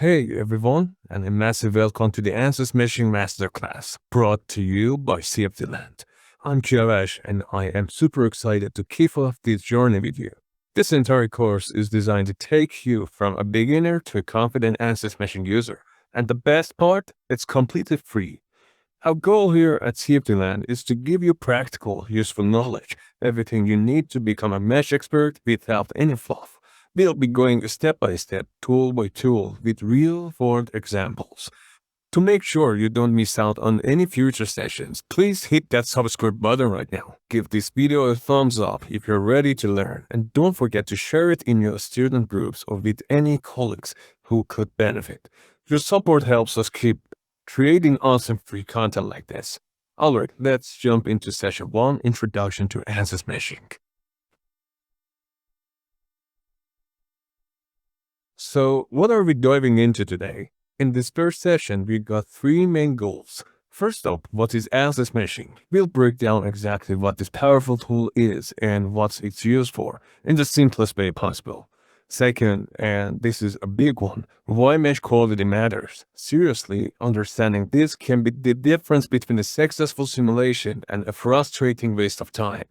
Hey everyone, and a massive welcome to the ANSYS Meshing Masterclass, brought to you by CFD Land. I'm Kiavash, and I am super excited to kick off this journey with you. This entire course is designed to take you from a beginner to a confident ANSYS Meshing user. And the best part, it's completely free. Our goal here at CFD Land is to give you practical, useful knowledge, everything you need to become a mesh expert without any fluff. We'll be going step by step, tool by tool, with real-world examples. To make sure you don't miss out on any future sessions, please hit that subscribe button right now. Give this video a thumbs up if you're ready to learn, and don't forget to share it in your student groups or with any colleagues who could benefit. Your support helps us keep creating awesome free content like this. Alright, let's jump into session 1, Introduction to ANSYS Meshing. So, what are we diving into today? In this first session, we got 3 main goals. First up, what is ANSYS Meshing? We'll break down exactly what this powerful tool is and what it's used for in the simplest way possible. Second, and this is a big one, why mesh quality matters. Seriously, understanding this can be the difference between a successful simulation and a frustrating waste of time.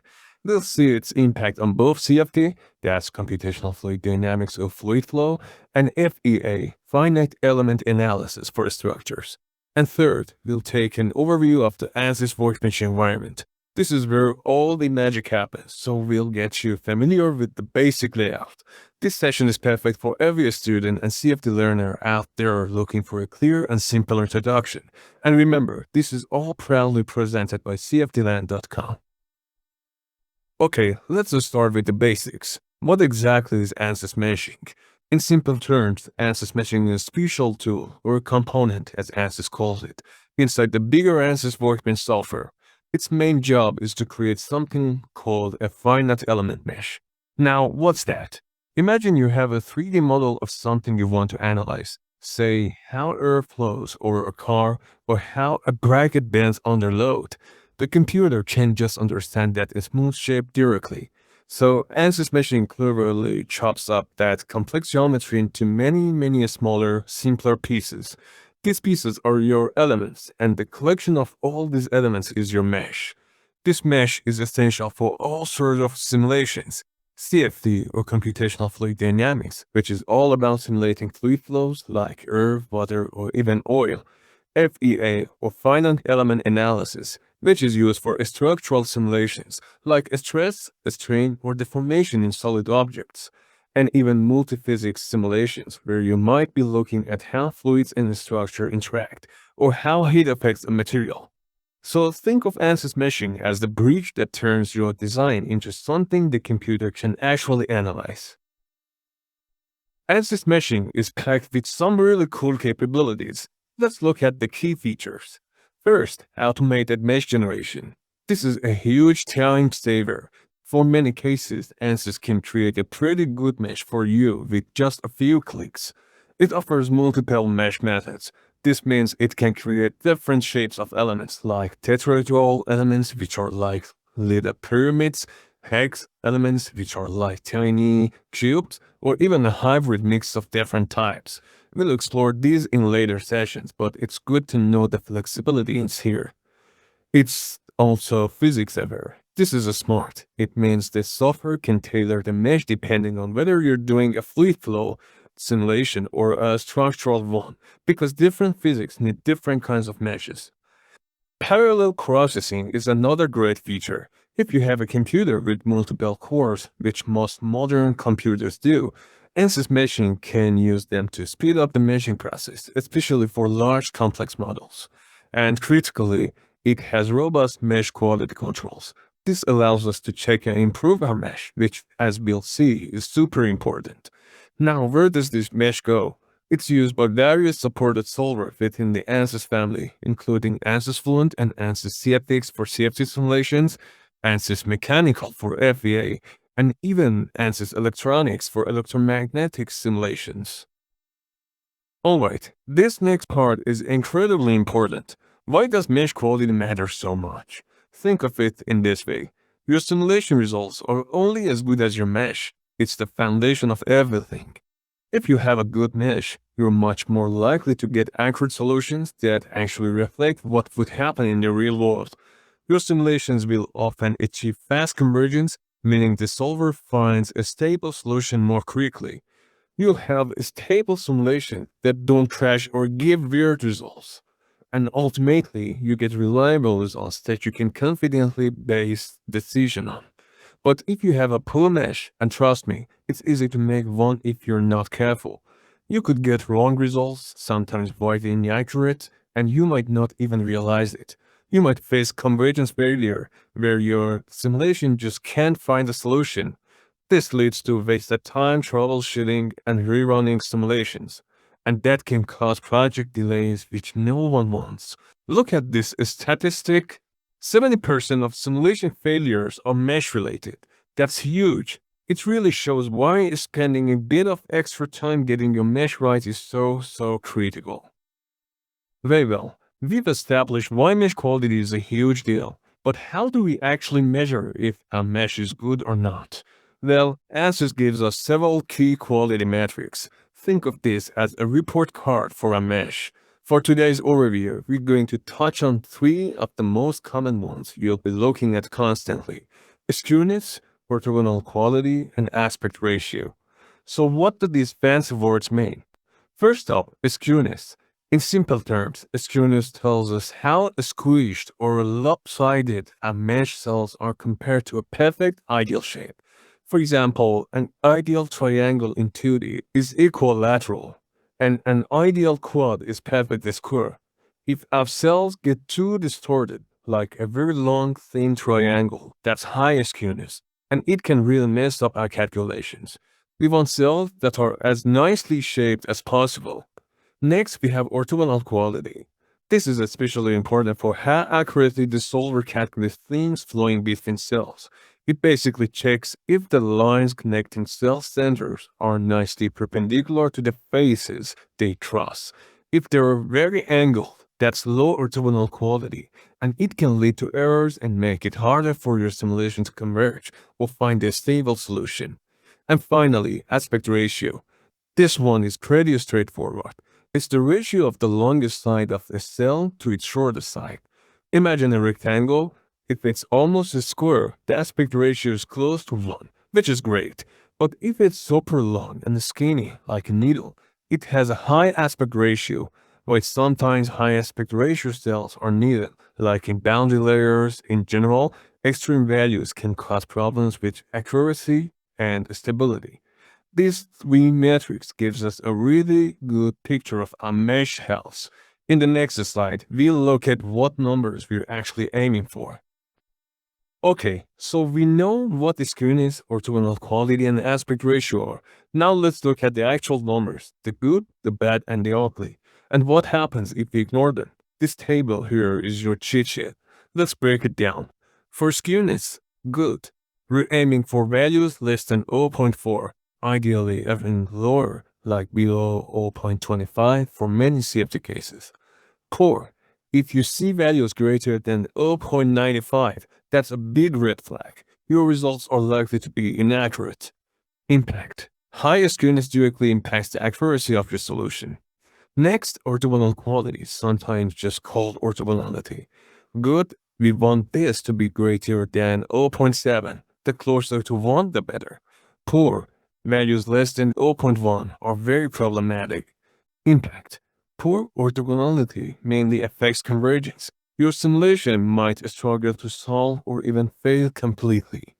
We'll see its impact on both CFD, that's computational fluid dynamics of fluid flow, and FEA, finite element analysis for structures. And third, we'll take an overview of the ANSYS Workbench environment. This is where all the magic happens, so we'll get you familiar with the basic layout. This session is perfect for every student and CFD learner out there looking for a clear and simple introduction. And remember, this is all proudly presented by cfdland.com. Okay, let's just start with the basics. What exactly is ANSYS Meshing? In simple terms, ANSYS Meshing is a special tool, or component as ANSYS calls it, inside the bigger ANSYS Workbench software. Its main job is to create something called a finite element mesh. Now, what's that? Imagine you have a 3D model of something you want to analyze, say how air flows over a car or how a bracket bends under load. The computer can't just understand that smooth shape directly. So ANSYS Meshing cleverly chops up that complex geometry into many smaller, simpler pieces. These pieces are your elements, and the collection of all these elements is your mesh. This mesh is essential for all sorts of simulations. CFD, or computational fluid dynamics, which is all about simulating fluid flows like air, water, or even oil. FEA, or finite element analysis, which is used for structural simulations like stress, strain, or deformation in solid objects, and even multiphysics simulations where you might be looking at how fluids in a structure interact or how heat affects a material. So think of ANSYS Meshing as the bridge that turns your design into something the computer can actually analyze. ANSYS Meshing is packed with some really cool capabilities. Let's look at the key features. First, automated mesh generation. This is a huge time saver. For many cases, ANSYS can create a pretty good mesh for you with just a few clicks. It offers multiple mesh methods. This means it can create different shapes of elements like tetrahedral elements, which are like little pyramids, hex elements, which are like tiny cubes, or even a hybrid mix of different types. We'll explore these in later sessions, but it's good to know the flexibility is here. It's also physics aware. This is smart. It means the software can tailor the mesh depending on whether you're doing a fluid flow simulation or a structural one, because different physics need different kinds of meshes. Parallel processing is another great feature. If you have a computer with multiple cores, which most modern computers do, ANSYS Meshing can use them to speed up the meshing process, especially for large complex models. And critically, it has robust mesh quality controls. This allows us to check and improve our mesh, which, as we'll see, is super important. Now, where does this mesh go? It's used by various supported solvers within the ANSYS family, including ANSYS Fluent and ANSYS CFX for CFD simulations, ANSYS Mechanical for FEA, and even ANSYS Electronics for electromagnetic simulations. Alright, this next part is incredibly important. Why does mesh quality matter so much? Think of it in this way. Your simulation results are only as good as your mesh. It's the foundation of everything. If you have a good mesh, you're much more likely to get accurate solutions that actually reflect what would happen in the real world. Your simulations will often achieve fast convergence, meaning the solver finds a stable solution more quickly. You'll have a stable simulation that don't crash or give weird results. And ultimately, you get reliable results that you can confidently base decision on. But if you have a poor mesh, and trust me, it's easy to make one if you're not careful, you could get wrong results, sometimes widely inaccurate, and you might not even realize it. You might face convergence failure, where your simulation just can't find a solution. This leads to wasted time troubleshooting and rerunning simulations, and that can cause project delays which no one wants. Look at this statistic. 70% of simulation failures are mesh related. That's huge. It really shows why spending a bit of extra time getting your mesh right is so critical. Very well, we've established why mesh quality is a huge deal, but how do we actually measure if a mesh is good or not? Well, ANSYS gives us several key quality metrics. Think of this as a report card for a mesh. For today's overview, we're going to touch on three of the most common ones you'll be looking at constantly: skewness, orthogonal quality, and aspect ratio. So what do these fancy words mean? First up, skewness. In simple terms, skewness tells us how squished or lopsided a mesh cells are compared to a perfect ideal shape. For example, an ideal triangle in 2D is equilateral, and an ideal quad is perfectly square. If our cells get too distorted, like a very long, thin triangle, that's high skewness, and it can really mess up our calculations. We want cells that are as nicely shaped as possible. Next, we have orthogonal quality. This is especially important for how accurately the solver calculates things flowing between cells. It basically checks if the lines connecting cell centers are nicely perpendicular to the faces they cross. If they are very angled, that's low orthogonal quality, and it can lead to errors and make it harder for your simulation to converge or find a stable solution. And finally, aspect ratio. This one is pretty straightforward. It's the ratio of the longest side of a cell to its shortest side. Imagine a rectangle. If it's almost a square, the aspect ratio is close to 1, which is great. But if it's super long and skinny, like a needle, it has a high aspect ratio, while sometimes high aspect ratio cells are needed, like in boundary layers. In general, extreme values can cause problems with accuracy and stability. These three metrics gives us a really good picture of our mesh health. In the next slide, we'll look at what numbers we're actually aiming for. Okay, so we know what the skewness, orthogonal quality, and aspect ratio are. Now let's look at the actual numbers, the good, the bad, and the ugly. And what happens if we ignore them? This table here is your cheat sheet. Let's break it down. For skewness, good. We're aiming for values less than 0.4, ideally even lower, like below 0.25 for many CFD cases. Poor. If you see values greater than 0.95, that's a big red flag. Your results are likely to be inaccurate. Impact. High skewness directly impacts the accuracy of your solution. Next, orthogonal quality, sometimes just called orthogonality. Good, we want this to be greater than 0.7. The closer to 1, the better. Poor, values less than 0.1 are very problematic. Impact. Poor orthogonality mainly affects convergence. Your simulation might struggle to solve or even fail completely.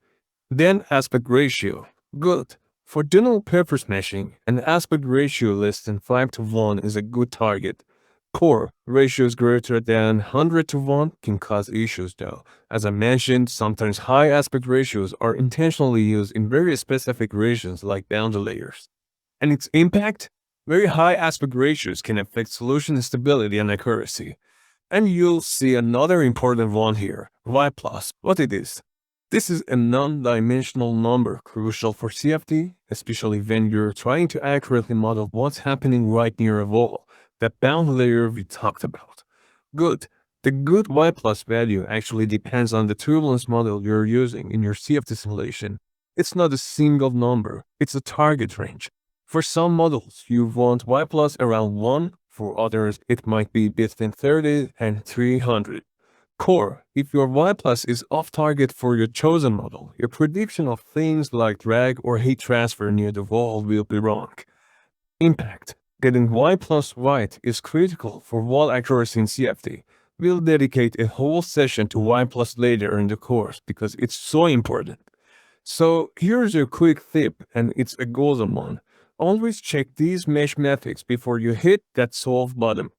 Then aspect ratio. Good. For general purpose meshing, an aspect ratio less than 5 to 1 is a good target. Poor ratios greater than 100 to 1 can cause issues though. As I mentioned, sometimes high aspect ratios are intentionally used in very specific regions like boundary layers. And its impact? Very high aspect ratios can affect solution stability and accuracy. And you'll see another important one here, y plus, what it is. This is a non-dimensional number crucial for CFD, especially when you're trying to accurately model what's happening right near a wall, that bound layer we talked about. Good. The good y plus value actually depends on the turbulence model you're using in your CFD simulation. It's not a single number, it's a target range. For some models, you want Y plus around 1. For others, it might be between 30 and 300. Core, if your Y plus is off target for your chosen model, your prediction of things like drag or heat transfer near the wall will be wrong. Impact, getting Y plus right is critical for wall accuracy in CFD. We'll dedicate a whole session to Y plus later in the course because it's so important. So here's a quick tip, and it's a golden one. Always check these mesh metrics before you hit that solve button.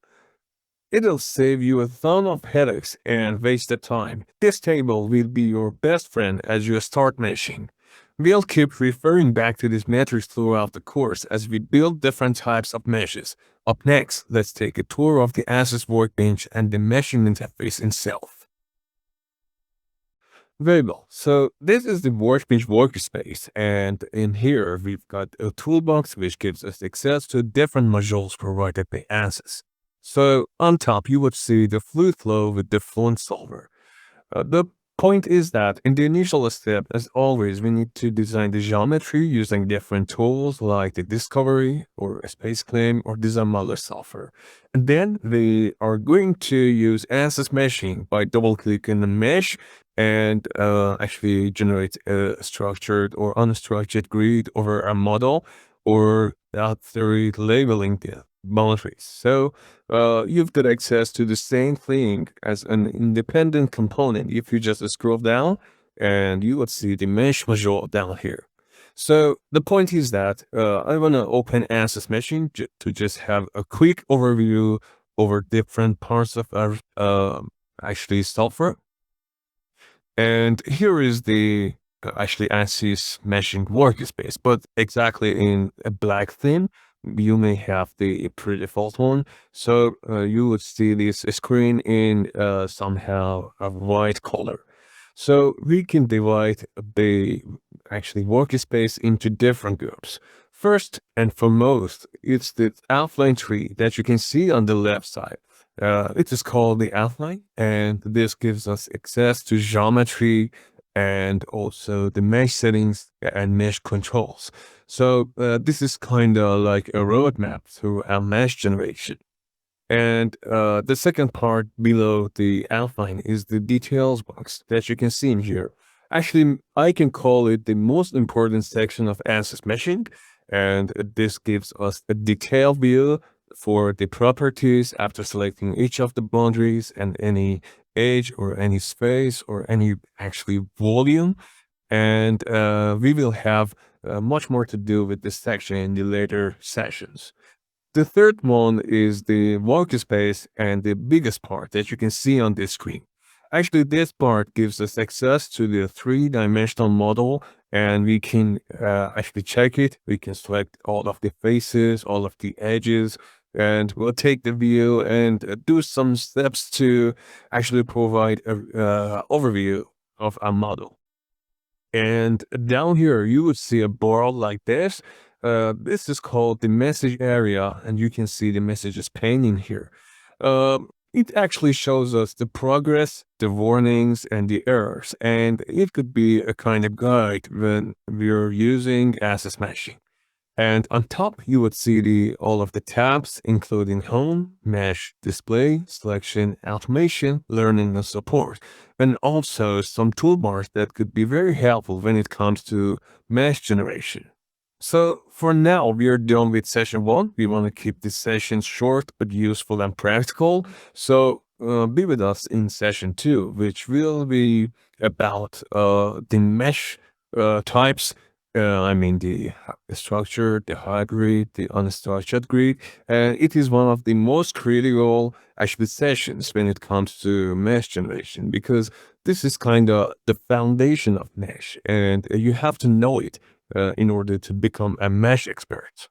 It'll save you a ton of headaches and wasted time. This table will be your best friend as you start meshing. We'll keep referring back to these metrics throughout the course as we build different types of meshes. Up next, let's take a tour of the ANSYS Workbench and the meshing interface itself. Very well. So this is the Workbench workspace, and in here we've got a toolbox which gives us access to different modules provided by ANSYS. So on top you would see the fluid flow with the fluent solver. The point is that in the initial step, as always, we need to design the geometry using different tools like the discovery or a space claim or design modeler software. And then we are going to use ANSYS Meshing by double-clicking the mesh and actually generate a structured or unstructured grid over a model, or after labeling the boundaries. So you've got access to the same thing as an independent component if you just scroll down, and you would see the mesh module down here. So the point is that I want to open ANSYS Meshing to just have a quick overview over different parts of our actually software. And here is the actually ANSYS Meshing workspace, but exactly in a black theme. You may have the pre-default one, so you would see this screen in somehow a white color. So we can divide the actually workspace into different groups. First and foremost, it's the outline tree that you can see on the left side. It is called the outline, and this gives us access to geometry and also the mesh settings and mesh controls. So this is kind of like a roadmap through our mesh generation. And the second part below the outline is the details box that you can see in here. Actually, I can call it the most important section of ANSYS Meshing, and this gives us a detailed view for the properties after selecting each of the boundaries and any edge or any space or any actually volume. And we will have much more to do with this section in the later sessions. The third one is the workspace and the biggest part that you can see on this screen. Actually, this part gives us access to the three-dimensional model, and we can actually check it. We can select all of the faces, all of the edges, and we'll take the view and do some steps to actually provide an overview of our model. And down here, you would see a bar like this. This is called the message area, and you can see the messages painting here. It actually shows us the progress, the warnings, and the errors, and it could be a kind of guide when we're using ANSYS Meshing. And on top, you would see all of the tabs, including Home, Mesh, Display, Selection, Automation, Learning, and Support, and also some toolbars that could be very helpful when it comes to mesh generation. So for now, we are done with session 1. We want to keep this session short but useful and practical. So be with us in session 2, which will be about the mesh types. I mean the structure, the hard grid, the unstructured grid, and it is one of the most critical actually sessions when it comes to mesh generation, because this is kind of the foundation of mesh, and you have to know it in order to become a mesh expert.